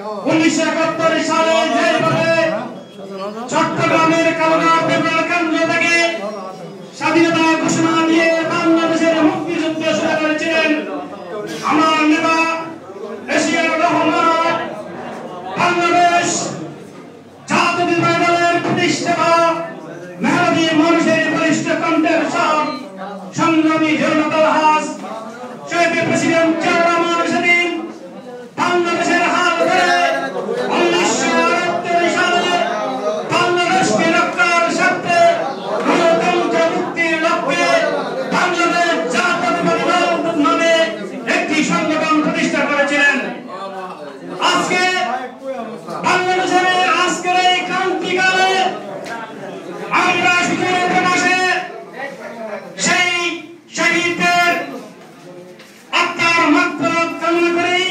1971 সালে যেভাবে চট্টগ্রামের কালনা ফেডারেল কেন্দ্র থেকে স্বাধীনতা ঘোষণা দিয়ে বাংলাদেশের মুক্তিযুদ্ধ শুরু করেছিলেন আমার নেতা এশিয়ার রহমান, বাংলাদেশ জাতীয়তাবাদী দলের প্রতিষ্ঠাতা মেধাবী মানুষের বলিষ্ঠ কণ্ঠের সাথ সংগ্রামী জনতা হাস শহীদ প্রেসিডেন্ট জিয়াউর রহমান সেদিন বাংলাদেশের হাল ধরে 1978 সালে বাংলাদেশকে রক্ষার স্বার্থে গণতন্ত্র মুক্তির লক্ষ্যে বাংলাদেশ জাতীয়তাবাদী দল নামে একটি সংগঠন প্রতিষ্ঠা করেছিলেন। আজকে বাংলাদেশের আজকের এই ক্রান্তিকালে আমরা সুখের প্রকাশে সেই শহীদদের আত্মার মাগফিরাত কামনা করি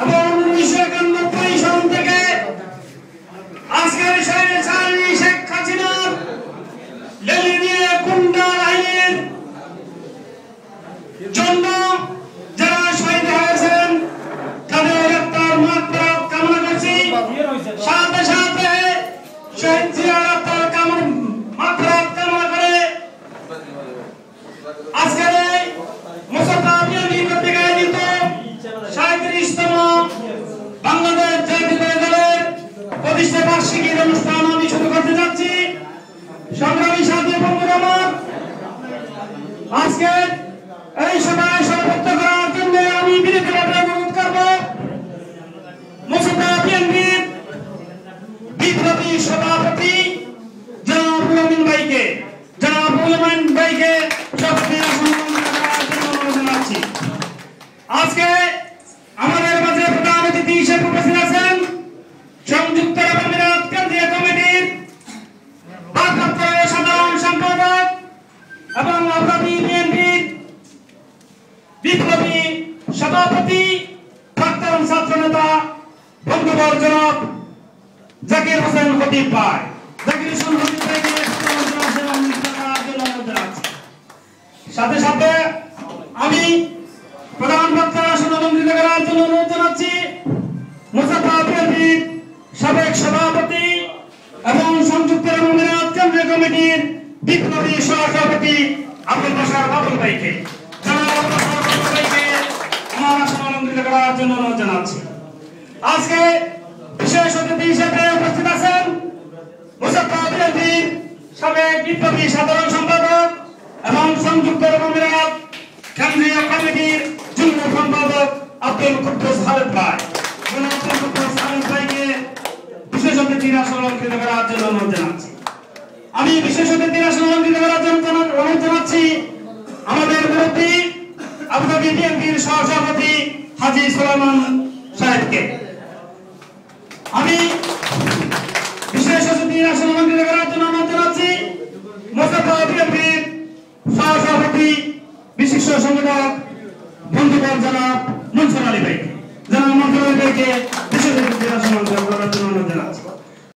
এবং 1991 সাল থেকে আজকের স্বৈরাচারী শেখ হাসিনার লেলি দিয়ে গুন্ডা বাহিনীর জন্য যারা শহীদ হয়েছেন তাদের আত্মার মাগফিরাত কামনা করছি। সাথে সাথে শহীদ জিয়ার আত্মার মাগফিরাত কামনা করে আজকের এই মুসাফা বিএনপি কর্তৃক আয়োজিত 37তম বাংলাদেশ জাতীয়তাবাদী দলের প্রতিষ্ঠা বার্ষিকীর অনুষ্ঠান আমি শুরু করতে যাচ্ছি। সংগ্রামী সাথী বন্ধুরা আমার, আজকে এই সভায় সভাপতিত্ব করার জন্য আমি বিনীতভাবে অনুরোধ করব মুসাফা বিএনপির বিপ্লবী সভাপতি জনাব রুহুল আমিন ভাইকে সক্রিয় জানাচ্ছি। আজকে আমাদের মাঝে প্রধান অতিথি হিসেবে উপস্থিত আছেন সংযুক্ত আরব আমিরাত কেন্দ্রীয় কমিটির ভারপ্রাপ্ত সাধারণ সম্পাদক এবং আবুধাবি বিএনপির বিপ্লবী সভাপতি প্রাক্তন ছাত্র নেতা বন্ধুবর জনাব জাকির হোসেন খতিব ভাই। জাকির হোসেন খতিব ভাইকে সাথে সাথে আমি প্রধান বক্তার আসন অলঙ্কৃত করার জন্য অনুরোধ জানাচ্ছি মুসাফা বিএনপির সাবেক সভাপতি এবং সংযুক্ত আরব আমিরাত কেন্দ্রীয় কমিটির বিপ্লবী সহসভাপতি আব্দুল বাশার বাবুল ভাইকে আমার আসন অলঙ্কৃত করার জন্য অনুরোধ জানাচ্ছি। আজকে বিশেষ অতিথি হিসেবে উপস্থিত আছেন মুসাফা বিএনপির সাবেক বিপ্লবী সাধারণ সম্পাদক এবং সংযুক্ত আরব আমিরাত কেন্দ্রীয় কমিটির যুগ্ম সম্পাদক আব্দুল কুদ্দুস খালেদ ভাই। আব্দুল কুদ্দুস খালেদ ভাইকে বিশেষ অতিথির আসন অলঙ্কৃত করার জন্য অনুরোধ জানাচ্ছি। আমি বিশেষ অতিথির আসন অলঙ্কৃত করার জন্য অনুরোধ জানাচ্ছি আমাদের মুরব্বী আবুধাবি বিএনপির সহসভাপতি হাজী সুলাইমান সাহেবকে। আমি বিশেষ অতিথির আসন অলঙ্কৃত করার জন্য অনুরোধ জানাচ্ছি মুসাফা বিএনপির সহসভাপতি বিশিষ্ট সংগঠক বন্ধুবর জনাব মনসুর আলী ভাইকে বিশেষ অতিথির আসন অলঙ্কৃত করার জন্য অনুরোধ জানাচ্ছি।